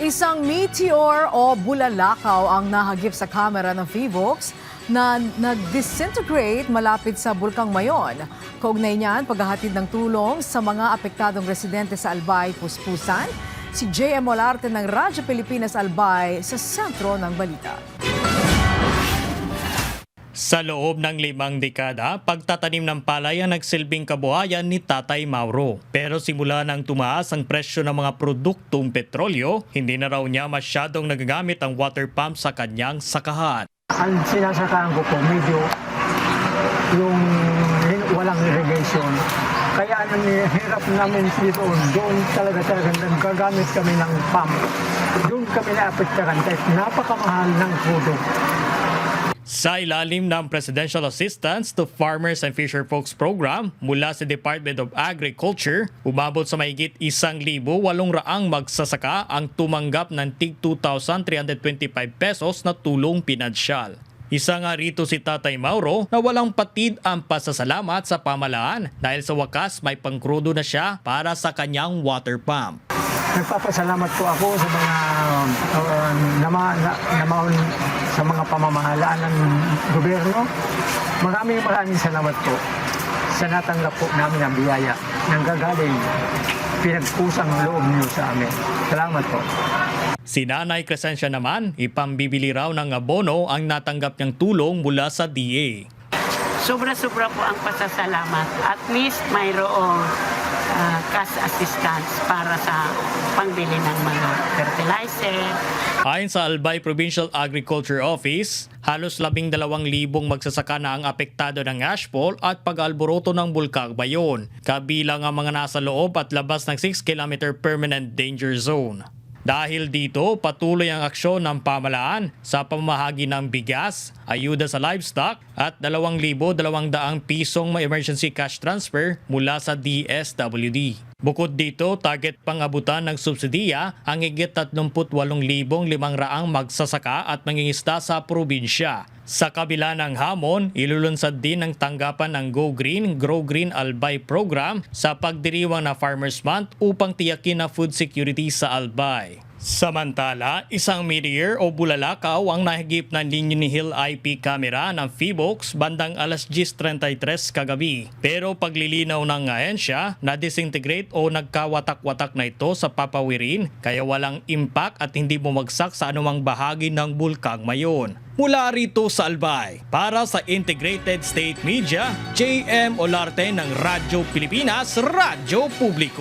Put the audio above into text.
Isang meteor o bulalakaw ang nahagip sa kamera ng PHIVOLCS na nag-disintegrate malapit sa Bulkang Mayon. Kaugnay niyan, paghahatid ng tulong sa mga apektadong residente sa Albay, Puspusan. Si JM Olarte ng Radyo Pilipinas Albay sa sentro ng balita. Sa loob ng 5 dekada, pagtatanim ng palay ang nagsilbing kabuhayan ni Tatay Mauro. Pero simula nang tumaas ang presyo ng mga produktong petrolyo, hindi na raw niya masyadong nagagamit ang water pump sa kanyang sakahan. Ang sinasakaan ko po, medyo yung walang irrigation. Kaya ang hirap namin dito, doon talaga nagagamit kami ng pump. Doon kami naapektahan kahit napakamahal ng product. Sa ilalim ng Presidential Assistance to Farmers and Fisherfolks Program mula sa Department of Agriculture, umabot sa mahigit 1,800 magsasaka ang tumanggap ng tig 2,325 pesos na tulong pinansyal. Isa nga rito si Tatay Mauro na walang patid ang pasasalamat sa pamahalaan dahil sa wakas may pangkrudo na siya para sa kanyang water pump. Nagpapasalamat po ako sa mga namaon sa mga pamamahalaan ng gobyerno. Maraming salamat po sa natanggap po namin ang biyaya ng gagaling pinagpusang loob niyo sa amin. Salamat po. Si Nanay Crescencia naman, ipambibili raw ng abono ang natanggap niyang tulong mula sa DA. Sobra-sobra po ang pasasalamat. At least mayroong cash assistance para sa pangbili ng mga fertilizer. Ayon sa Albay Provincial Agriculture Office, halos 12,000 magsasaka na ang apektado ng ashfall at pag-alboroto ng Bulkang Mayon, kabilang ang mga nasa loob at labas ng 6-kilometer permanent danger zone. Dahil dito, patuloy ang aksyon ng pamahalaan sa pamamahagi ng bigas, ayuda sa livestock at 2,200 pisong emergency cash transfer mula sa DSWD. Bukod dito, target pang-abutan ng subsidiya ang higit 38,500 magsasaka at mangingisda sa probinsya. Sa kabila ng hamon, ilulunsad din ang tanggapan ng Go Green, Grow Green Albay program sa pagdiriwang na Farmers Month upang tiyakin na food security sa Albay. Samantala, isang meteor o bulalakaw ang nahigip ng Ninian Hill IP camera ng PHIVOLCS bandang alas 10:33 kagabi. Pero paglilinaw ng ahensya, na-disintegrate o nagkawatak-watak na ito sa papawirin kaya walang impact at hindi bumagsak sa anumang bahagi ng Bulkang Mayon. Mula rito sa Albay, para sa Integrated State Media, JM Olarte ng Radyo Pilipinas, Radyo Publiko.